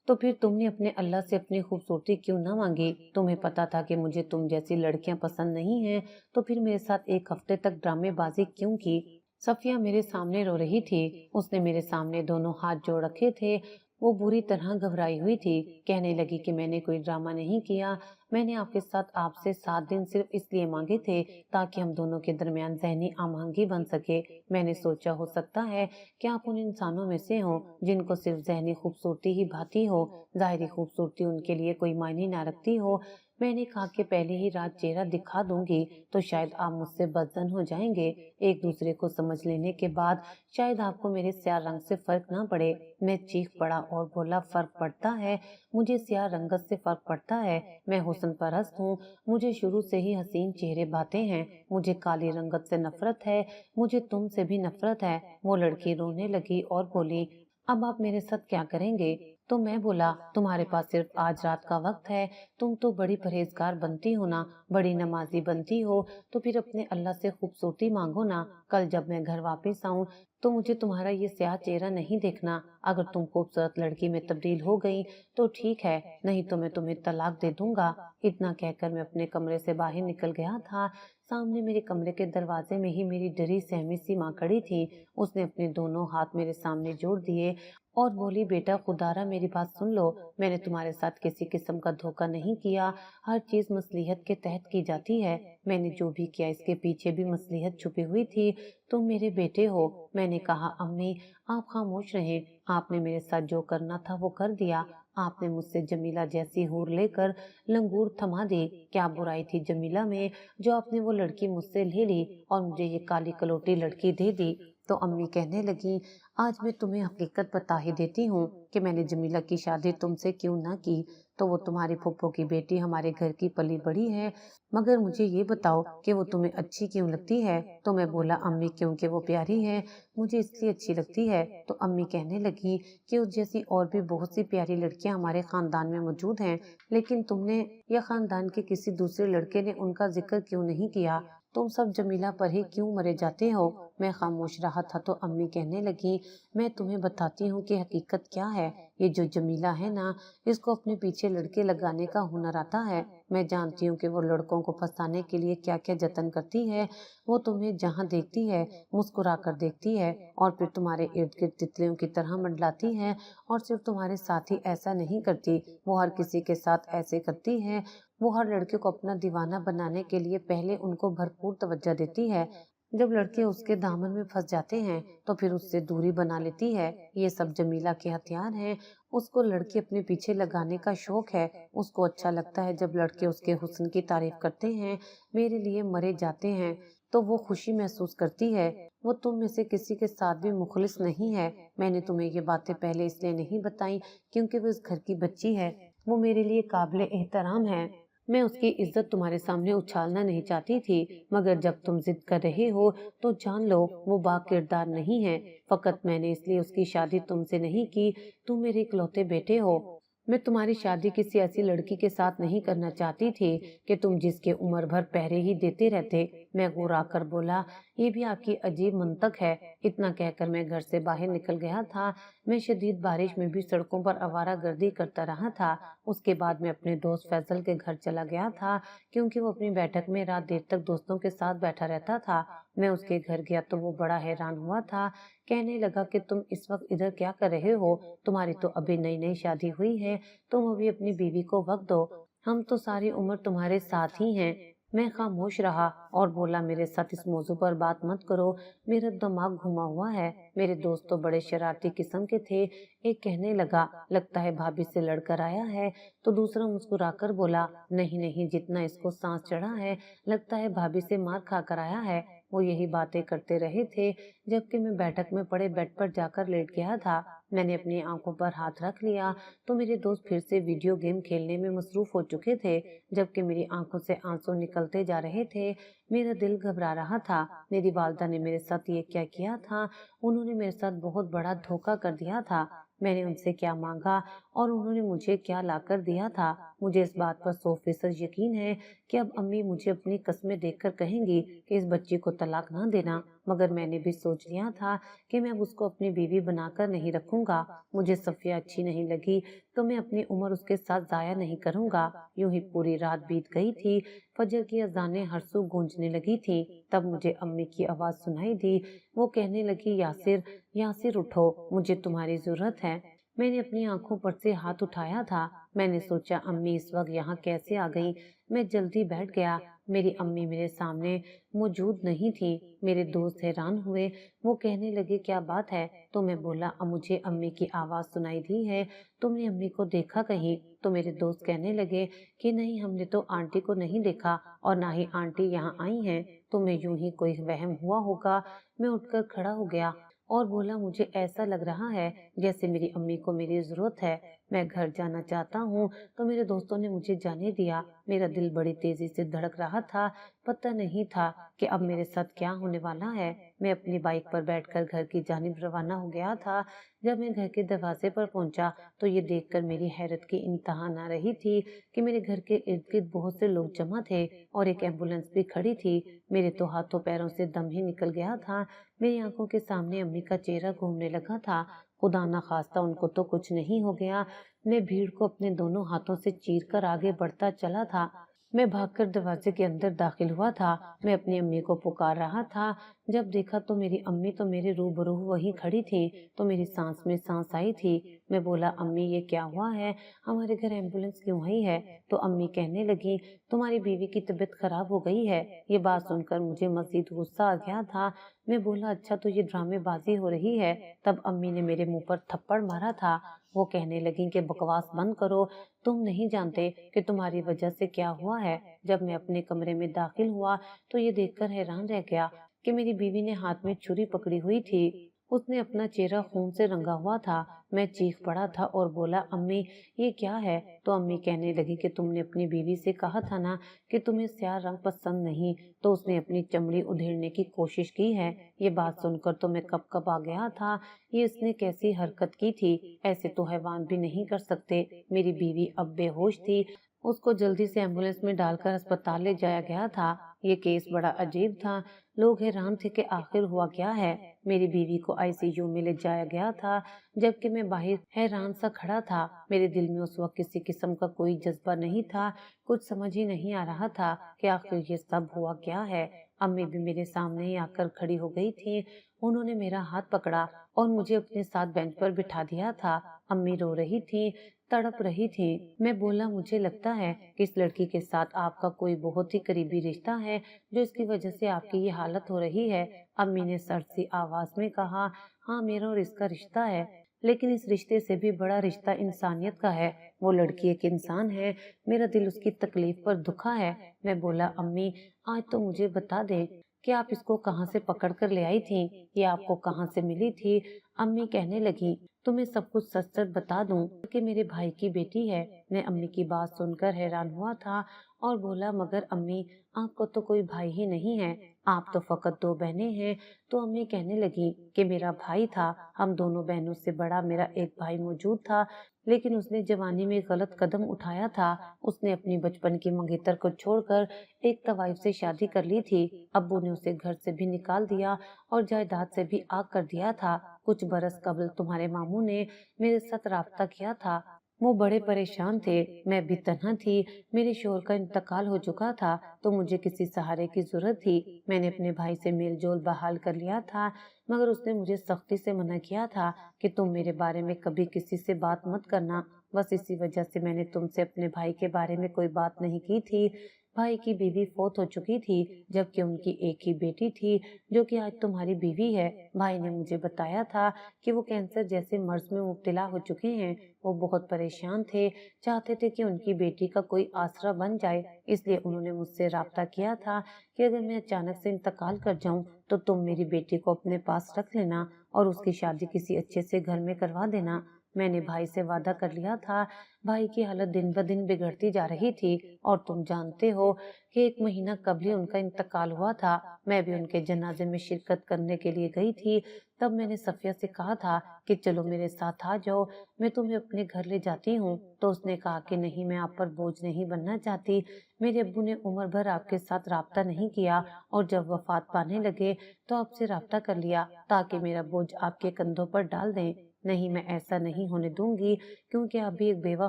تو پھر تم نے اپنے اللہ سے اپنی خوبصورتی کیوں نہ مانگی؟ تمہیں پتا تھا کہ مجھے تم جیسی لڑکیاں پسند نہیں ہیں، تو پھر میرے ساتھ ایک ہفتے تک ڈرامے بازی کیوں کی؟ صفیہ میرے سامنے رو رہی تھی، اس نے میرے سامنے دونوں ہاتھ جوڑ رکھے تھے، وہ بری طرح گھبرائی ہوئی تھی۔ کہنے لگی کہ میں نے کوئی ڈرامہ نہیں کیا، میں نے آپ کے ساتھ آپ سے 7 دن صرف اس لیے مانگے تھے تاکہ ہم دونوں کے درمیان ذہنی ہم آہنگی بن سکے۔ میں نے سوچا ہو سکتا ہے کہ آپ ان انسانوں میں سے ہوں جن کو صرف ذہنی خوبصورتی ہی بھاتی ہو، ظاہری خوبصورتی ان کے لیے کوئی معنی نہ رکھتی ہو۔ میں نے کहा کہ پہले ही रात चेहरा दिखा दूंगी तो शायद आप मुझसे बदजन हो जाएंगे। एक दूसरे को समझ लेने के बाद शायद आपको मेरे स्याह रंग से फर्क ना पड़े। मैं चीख पड़ा और बोला, फर्क पड़ता है, मुझे स्याह रंगत से फर्क पड़ता है। मैं हुस्न परस्त हूँ, मुझे शुरू से ही हसीन चेहरे भाते हैं। मुझे काली रंगत से नफरत है, मुझे तुमसे भी नफरत है। वो लड़की रोने लगी और बोली, अब आप मेरे साथ क्या करेंगे? तो मैं बोला, तुम्हारे पास सिर्फ आज रात का वक्त है, तुम तो बड़ी परहेजगार बनती हो ना, बड़ी नमाजी बनती हो, तो फिर अपने अल्लाह से खूबसूरती मांगो ना। कल जब मैं घर वापस आऊं तो मुझे तुम्हारा ये स्याह चेहरा नहीं देखना। अगर तुम खूबसूरत लड़की में तब्दील हो गई तो ठीक है, नहीं तो मैं तुम्हें तलाक दे दूंगा। इतना कहकर मैं अपने कमरे से बाहर निकल गया था। सामने मेरे कमरे के दरवाजे में ही मेरी डरी सहमी सी माँ खड़ी थी। उसने अपने दोनों हाथ मेरे सामने जोड़ दिए और बोली, बेटा खुदारा मेरी बात सुन लो, मैंने तुम्हारे साथ किसी किस्म का धोखा नहीं किया। हर चीज मसलिहत के तहत की जाती है। मैंने जो भी किया इसके पीछे भी मसलिहत छुपी हुई थी। तुम मेरे बेटे हो। मैंने कहा, अम्मी आप खामोश रहें, आपने मेरे साथ जो करना था वो कर दिया। आपने मुझसे जमीला जैसी हूर लेकर लंगूर थमा दी। क्या बुराई थी जमीला में जो आपने वो लड़की मुझसे ले ली और मुझे ये काली कलोटी लड़की दे दी। तो अम्मी कहने लगी, आज मैं तुम्हें हकीकत बता ही देती हूँ कि मैंने जमीला की शादी तुमसे क्यों ना की। तो वो तुम्हारी फुप्पो की बेटी हमारे घर की पली बड़ी है, मगर मुझे ये बताओ कि वो तुम्हें अच्छी क्यों लगती है? तो मैं बोला, अम्मी क्योंकि वो प्यारी है, मुझे इसलिए अच्छी लगती है। तो अम्मी कहने लगी कि उस जैसी और भी बहुत सी प्यारी लड़कियां हमारे खानदान में मौजूद हैं, लेकिन तुमने या खानदान के किसी दूसरे लड़के ने उनका जिक्र क्यों नहीं किया? तुम सब जमीला पर ही क्यों मरे जाते हो? मैं खामोश रहा था तो अम्मी कहने लगी, मैं तुम्हें बताती हूँ कि हकीकत क्या है। ये जो जमीला है ना, इसको अपने पीछे लड़के लगाने का हुनर आता है। मैं जानती हूँ कि वो लड़कों को फंसाने के लिए क्या क्या जतन करती है। वो तुम्हें जहाँ देखती है मुस्कुरा कर देखती है और फिर तुम्हारे इर्द गिर्द तितलियों की तरह मंडलाती है। और सिर्फ तुम्हारे साथ ही ऐसा नहीं करती, वो हर किसी के साथ ऐसे करती है। वो हर लड़के को अपना दीवाना बनाने के लिए पहले उनको भरपूर तवज्जो देती है। जब लड़के उसके दामन में फंस जाते हैं तो फिर उससे दूरी बना लेती है। ये सब जमीला के हथियार हैं। उसको लड़के अपने पीछे लगाने का शौक है। उसको अच्छा लगता है जब लड़के उसके हुस्न की तारीफ करते हैं, मेरे लिए मरे जाते हैं, तो वो खुशी महसूस करती है। वो तुम में से किसी के साथ भी मुखलिस नहीं है। मैंने तुम्हें ये बातें पहले इसलिए नहीं बताई क्योंकि वो इस घर की बच्ची है। वो मेरे लिए काबिल एहतराम है। मैं उसकी इज्जत तुम्हारे सामने उछालना नहीं चाहती थी, मगर जब तुम जिद कर रहे हो तो जान लो वो बा किरदार नहीं है। फकत मैंने इसलिए उसकी शादी तुमसे नहीं की, तुम मेरे इकलौते बेटे हो। मैं तुम्हारी शादी किसी ऐसी लड़की के साथ नहीं करना चाहती थी कि तुम जिसके उम्र भर पहरे ही देते रहते। मैं घुरा कर बोला, ये भी आपकी अजीब मंतक है। इतना कहकर मैं घर से बाहर निकल गया था। मैं शदीद बारिश में भी सड़कों पर आवारागर्दी करता रहा था। उसके बाद मैं अपने दोस्त फैसल के घर चला गया था क्योंकि वो अपनी बैठक में रात देर तक दोस्तों के साथ बैठा रहता था। मैं उसके घर गया तो वो बड़ा हैरान हुआ था। कहने लगा कि तुम इस वक्त इधर क्या कर रहे हो? तुम्हारी तो अभी नई नई शादी हुई है, तुम अभी अपनी बीवी को वक्त दो। हम तो सारी उम्र तुम्हारे साथ ही हैं। मैं खामोश रहा और बोला, मेरे साथ इस मौजू पर बात मत करो, मेरा दिमाग घुमा हुआ है। मेरे दोस्त तो बड़े शरारती किस्म के थे। एक कहने लगा, लगता है भाभी से लड़कर आया है। तो दूसरा मुस्कुराकर बोला, नहीं नहीं, जितना इसको सांस चढ़ा है लगता है भाभी से मार खा कर आया है। वो यही बातें करते रहे थे जबकि मैं बैठक में पड़े बेड पर जाकर लेट गया था। मैंने अपनी आंखों पर हाथ रख लिया तो मेरे दोस्त फिर से वीडियो गेम खेलने में मसरूफ हो चुके थे, जबकि मेरी आंखों से आंसू निकलते जा रहे थे। मेरा दिल घबरा रहा था। मेरी वालदा ने मेरे साथ ये क्या किया था? उन्होंने मेरे साथ बहुत बड़ा धोखा कर दिया था। मैंने उनसे क्या मांगा और उन्होंने मुझे क्या लाकर दिया था? मुझे इस बात पर 100% यकीन है कि अब अम्मी मुझे अपनी कस्में देखकर कहेंगी कि इस बच्ची को तलाक ना देना, मगर मैंने भी सोच लिया था कि मैं अब उसको अपनी बीवी बनाकर नहीं रखूंगा। मुझे सफिया अच्छी नहीं लगी तो मैं अपनी उम्र उसके साथ जाया नहीं करूंगा। यूं ही पूरी रात बीत गई थी। फजर की अजानें हर सू गूंजने लगी थी। तब मुझे अम्मी की आवाज सुनाई दी। वो कहने लगी, यासिर यासिर उठो, मुझे तुम्हारी जरूरत है। मैंने अपनी आंखों पर से हाथ उठाया था। मैंने सोचा अम्मी इस वक्त यहाँ कैसे आ गई। मैं जल्दी बैठ गया। मेरी अम्मी मेरे सामने मौजूद नहीं थी। मेरे दोस्त हैरान हुए। वो कहने लगे क्या बात है? तो मैं बोला मुझे अम्मी की आवाज़ सुनाई दी है। तुमने अम्मी को देखा कहीं? तो मेरे दोस्त कहने लगे कि नहीं, हमने तो आंटी को नहीं देखा और ना ही आंटी यहाँ आई हैं। तुम्हें यूं ही कोई वहम हुआ होगा। मैं उठकर खड़ा हो गया और बोला मुझे ऐसा लग रहा है जैसे मेरी अम्मी को मेरी जरूरत है। मैं घर जाना चाहता हूँ। तो मेरे दोस्तों ने मुझे जाने दिया। मेरा दिल बड़ी तेजी से धड़क रहा था। पता नहीं था कि अब मेरे साथ क्या होने वाला है। मैं अपनी बाइक पर बैठकर घर की जानिब रवाना हो गया था। जब मैं घर के दरवाजे पर पहुंचा तो ये देखकर मेरी हैरत की इंतहा ना रही थी कि मेरे घर के इर्द गिर्द बहुत से लोग जमा थे और एक एम्बुलेंस भी खड़ी थी। मेरे तो हाथों पैरों से दम ही निकल गया था। मेरी आंखों के सामने अम्मी का चेहरा घूमने लगा था। खुदा न खास्ता उनको तो कुछ नहीं हो गया। मैं भीड़ को अपने दोनों हाथों से चीरकर आगे बढ़ता चला था। मैं भागकर दरवाजे के अंदर दाखिल हुआ था। मैं अपनी अम्मी को पुकार रहा था। जब देखा तो मेरी अम्मी तो मेरे रूबरू वहीं खड़ी थी। तो मेरी सांस में सांस आई थी। मैं बोला अम्मी ये क्या हुआ है? हमारे घर एम्बुलेंस क्यों आई है? तो अम्मी कहने लगी तुम्हारी बीवी की तबीयत खराब हो गई है। ये बात सुनकर मुझे मजीद गुस्सा आ गया था। मैं बोला अच्छा तो ये ड्रामेबाजी हो रही है। तब अम्मी ने मेरे मुंह पर थप्पड़ मारा था। वो कहने लगी कि बकवास बंद करो, तुम नहीं जानते कि तुम्हारी वजह से क्या हुआ है। जब मैं अपने कमरे में दाखिल हुआ तो ये देखकर हैरान रह गया कि मेरी बीवी ने हाथ में छुरी पकड़ी हुई थी। उसने अपना चेहरा खून से रंगा हुआ था। मैं चीख पड़ा था और बोला अम्मी ये क्या है? तो अम्मी कहने लगी कि तुमने अपनी बीवी से कहा था ना कि तुम्हें स्याह रंग पसंद नहीं, तो उसने अपनी चमड़ी उधेड़ने की कोशिश की है। ये बात सुनकर तो मैं कब आ गया था। ये इसने कैसी हरकत की थी? ऐसे तो हैवान भी नहीं कर सकते। मेरी बीवी अब बेहोश थी। उसको जल्दी से एम्बुलेंस में डालकर अस्पताल ले जाया गया था। ये केस बड़ा अजीब था। लोग हैरान थे कि आखिर हुआ क्या है। मेरी बीवी को आईसीयू में ले जाया गया था, जबकि मैं बाहर हैरान सा खड़ा था। मेरे दिल में उस वक्त किसी किस्म का कोई जज्बा नहीं था। कुछ समझ ही नहीं आ रहा था कि आखिर ये सब हुआ क्या है। अम्मी भी मेरे सामने ही आकर खड़ी हो गई थी। उन्होंने मेरा हाथ पकड़ा और मुझे अपने साथ बेंच पर बिठा दिया था। अम्मी रो रही थी, तड़प रही थी। मैं बोला मुझे लगता है कि इस लड़की के साथ आपका कोई बहुत ही करीबी रिश्ता है जो इसकी वजह से आपकी ये हालत हो रही है। अम्मी ने सर्द सी आवाज में कहा हाँ मेरा और इसका रिश्ता है, लेकिन इस रिश्ते से भी बड़ा रिश्ता इंसानियत का है। वो लड़की एक इंसान है। मेरा दिल उसकी तकलीफ पर दुखा है। मैं बोला अम्मी आज तो मुझे बता दें कि आप इसको कहाँ से पकड़ कर ले आई थी? ये आपको कहाँ से मिली थी? अम्मी कहने लगी तुम्हें सब कुछ सच सच बता दूं कि मेरे भाई की बेटी है। मैं अम्मी की बात सुनकर हैरान हुआ था और बोला मगर अम्मी आपको तो कोई भाई ही नहीं है, आप तो फकत दो बहनें हैं। तो अम्मी कहने लगी कि मेरा भाई था। हम दोनों बहनों से बड़ा मेरा एक भाई मौजूद था, लेकिन उसने जवानी में गलत कदम उठाया था। उसने अपनी बचपन की मंगेतर को छोड़कर एक तवाइफ से शादी कर ली थी। अब्बू ने उसे घर से भी निकाल दिया और जायदाद से भी आग कर दिया था। कुछ बरस कबल तुम्हारे मामू ने मेरे साथ राब्ता किया था। वो बड़े परेशान थे। मैं भी तन्हा थी। मेरे शोहर का इंतकाल हो चुका था, तो मुझे किसी सहारे की जरूरत थी। मैंने अपने भाई से मेल जोल बहाल कर लिया था, मगर उसने मुझे सख्ती से मना किया था कि तुम मेरे बारे में कभी किसी से बात मत करना। बस इसी वजह से मैंने तुमसे अपने भाई के बारे में कोई बात नहीं की थी। भाई की बीवी फौत हो चुकी थी, जबकि उनकी एक ही बेटी थी जो कि आज तुम्हारी बीवी है। भाई ने मुझे बताया था कि वो कैंसर जैसे मर्ज में मुब्तला हो चुके हैं। वो बहुत परेशान थे, चाहते थे कि उनकी बेटी का कोई आसरा बन जाए। इसलिए उन्होंने मुझसे राब्ता किया था कि अगर मैं अचानक से इंतकाल कर जाऊं तो तुम मेरी बेटी को अपने पास रख लेना और उसकी शादी किसी अच्छे से घर में करवा देना। मैंने भाई से वादा कर लिया था। भाई की हालत दिन ब दिन बिगड़ती जा रही थी और तुम जानते हो कि एक महीना कबल ही उनका इंतकाल हुआ था। मैं भी उनके जनाजे में शिरकत करने के लिए गई थी। तब मैंने सफिया से कहा था कि चलो मेरे साथ आ जाओ, मैं तुम्हें अपने घर ले जाती हूँ। तो उसने कहा कि नहीं, मैं आप पर बोझ नहीं बनना चाहती। मेरे अब्बू ने उम्र भर आपके साथ राब्ता नहीं किया और जब वफात पाने लगे तो आपसे राब्ता कर लिया ताकि मेरा बोझ आपके कंधों पर डाल दें। नहीं, मैं ऐसा नहीं होने दूंगी, क्योंकि आप भी एक बेवा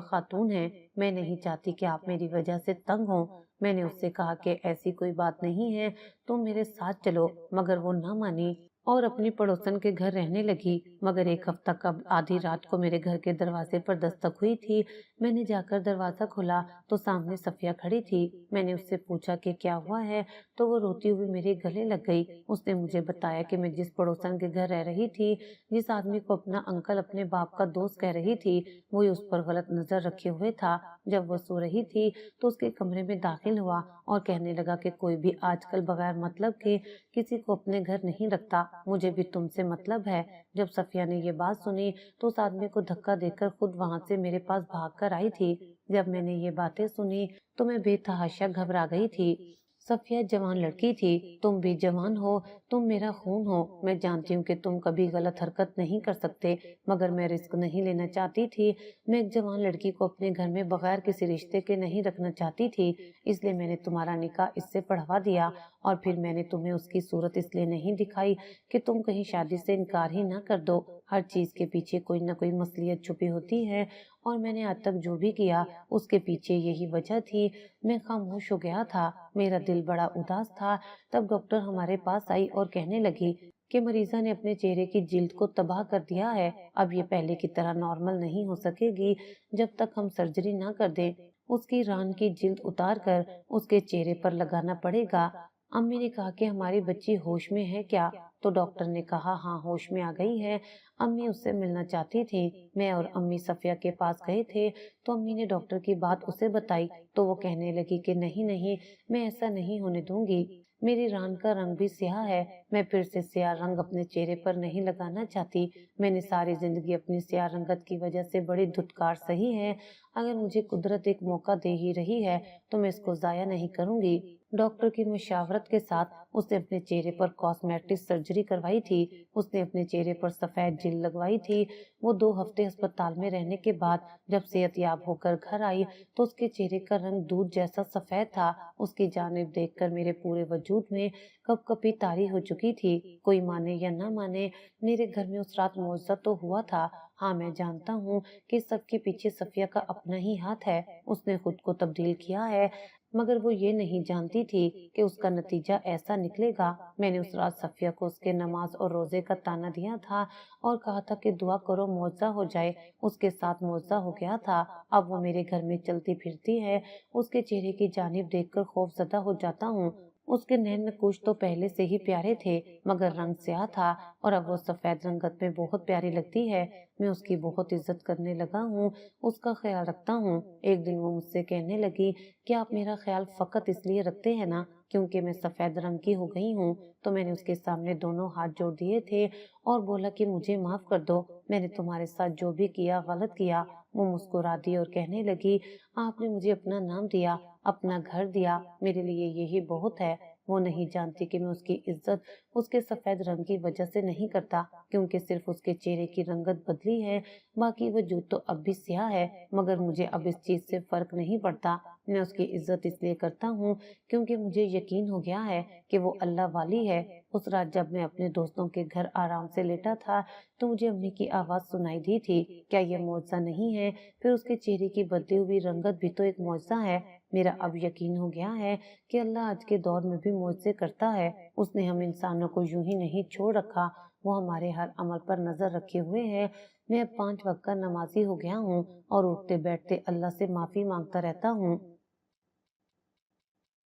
खातून हैं। मैं नहीं चाहती कि आप मेरी वजह से तंग हों। मैंने उससे कहा कि ऐसी कोई बात नहीं है, तुम मेरे साथ चलो, मगर वो न मानी और अपनी पड़ोसन के घर रहने लगी। मगर एक हफ्ता कब आधी रात को मेरे घर के दरवाजे पर दस्तक हुई थी। मैंने जाकर दरवाजा खोला तो सामने सफिया खड़ी थी। मैंने उससे पूछा कि क्या हुआ है, तो वो रोती हुई मेरे गले लग गई। उसने मुझे बताया कि मैं जिस पड़ोसन के घर रह रही थी, जिस आदमी को अपना अंकल अपने बाप का दोस्त कह रही थी, वही उस पर गलत नजर रखे हुए था। जब वो सो रही थी तो उसके कमरे में दाखिल हुआ और कहने लगा कि कोई भी आजकल बगैर मतलब के किसी को अपने घर नहीं रखता, मुझे भी तुमसे मतलब है। जब सफिया ने ये बात सुनी तो उस आदमी को धक्का देकर खुद वहां से मेरे पास भाग कर आई थी। जब मैंने ये बातें सुनी तो मैं बेतहाशा घबरा गई थी। सफिया जवान लड़की थी, तुम भी जवान हो, तुम मेरा खून हो। मैं जानती हूँ कि तुम कभी गलत हरकत नहीं कर सकते, मगर मैं रिस्क नहीं लेना चाहती थी। मैं एक जवान लड़की को अपने घर में बगैर किसी रिश्ते के नहीं रखना चाहती थी, इसलिए मैंने तुम्हारा निकाह इससे पढ़वा दिया। और फिर मैंने तुम्हें उसकी सूरत इसलिए नहीं दिखाई कि तुम कहीं शादी से इनकार ही ना कर दो। हर चीज के पीछे कोई ना कोई मसलियत छुपी होती है, और मैंने आज तक जो भी किया उसके पीछे यही वजह थी। मैं खामोश हो गया था, मेरा दिल बड़ा उदास था। तब डॉक्टर हमारे पास आई और कहने लगी कि मरीजा ने अपने चेहरे की जिल्द को तबाह कर दिया है। अब ये पहले की तरह नॉर्मल नहीं हो सकेगी जब तक हम सर्जरी ना कर दें। उसकी रान की जिल्द उतार कर उसके चेहरे पर लगाना पड़ेगा। अम्मी ने कहा कि हमारी बच्ची होश में है क्या? तो डॉक्टर ने कहा हाँ, होश में आ गई है। अम्मी उससे मिलना चाहती थी। मैं और अम्मी सफिया के पास गए थे तो अम्मी ने डॉक्टर की बात उसे बताई, तो वो कहने लगी कि नहीं नहीं, मैं ऐसा नहीं होने दूंगी। मेरी रान का रंग भी स्याह है, मैं फिर से स्याह रंग अपने चेहरे पर नहीं लगाना चाहती। मैंने सारी जिंदगी अपनी स्याह रंगत की वजह से बड़ी धुतकार सही है। अगर मुझे कुदरत एक मौका दे ही रही है तो मैं इसको जाया नहीं करूंगी। डॉक्टर की मुशावरत के साथ उसने अपने चेहरे पर कॉस्मेटिक सर्जरी करवाई थी। उसने अपने चेहरे पर सफेद जेल लगवाई थी। वो 2 हफ्ते अस्पताल में रहने के बाद जब सेहतयाब होकर घर आई तो उसके चेहरे का रंग दूध जैसा सफेद था। उसकी जानिब देखकर मेरे पूरे वजूद में कपकपी तारी हो चुकी थी। कोई माने या ना माने, मेरे घर में उस रात मुआवजा तो हुआ था। हाँ, मैं जानता हूँ कि सबके पीछे सफिया का अपना ही हाथ है। उसने खुद को तब्दील किया है, मगर वो ये नहीं जानती थी कि उसका नतीजा ऐसा निकलेगा। मैंने उस रात सफिया को उसके नमाज और रोजे का ताना दिया था और कहा था कि दुआ करो मुआवजा हो जाए। उसके साथ मुआवजा हो गया था। अब वो मेरे घर में चलती फिरती है। उसके चेहरे की जानिब देखकर खौफजदा हो जाता हूँ। उसके नैन नकुश तो पहले से ही प्यारे थे, मगर रंग स्याह था और अब वो सफेद रंगत में बहुत प्यारी लगती है। मैं उसकी बहुत इज्जत करने लगा हूँ, उसका ख्याल रखता हूँ। एक दिन वो मुझसे कहने लगी कि आप मेरा ख्याल फकत इसलिए रखते हैं ना क्योंकि मैं सफेद रंग की हो गई हूँ। तो मैंने उसके सामने दोनों हाथ जोड़ दिए थे और बोला कि मुझे माफ कर दो, मैंने तुम्हारे साथ जो भी किया गलत किया। वो मुस्कुरा दी और कहने लगी, आपने मुझे अपना नाम दिया, अपना घर दिया, मेरे लिए यही बहुत है। वो नहीं जानती कि मैं उसकी इज्जत उसके सफेद रंग की वजह से नहीं करता, क्योंकि सिर्फ उसके चेहरे की रंगत बदली है, बाकी वजूद तो अब भी स्याह है। मगर मुझे अब इस चीज से फर्क नहीं पड़ता। मैं उसकी इज्जत इसलिए करता हूँ क्योंकि मुझे यकीन हो गया है कि वो अल्लाह वाली है। उस रात जब मैं अपने दोस्तों के घर आराम से लेटा था तो मुझे अम्मी की आवाज सुनाई दी थी। क्या ये मुआवजा नहीं है? फिर उसके चेहरे की बदली हुई रंगत भी तो एक मुआवजा है। मेरा अब यकीन हो गया है कि अल्लाह आज के दौर में भी मुआवजे करता है। उसने हम इंसानों को यूं ही नहीं छोड़ रखा, वो हमारे हर अमल पर नजर रखे हुए है। मैं अब 5 वक्त का नमाजी हो गया हूँ और उठते बैठते अल्लाह से माफी मांगता रहता हूँ।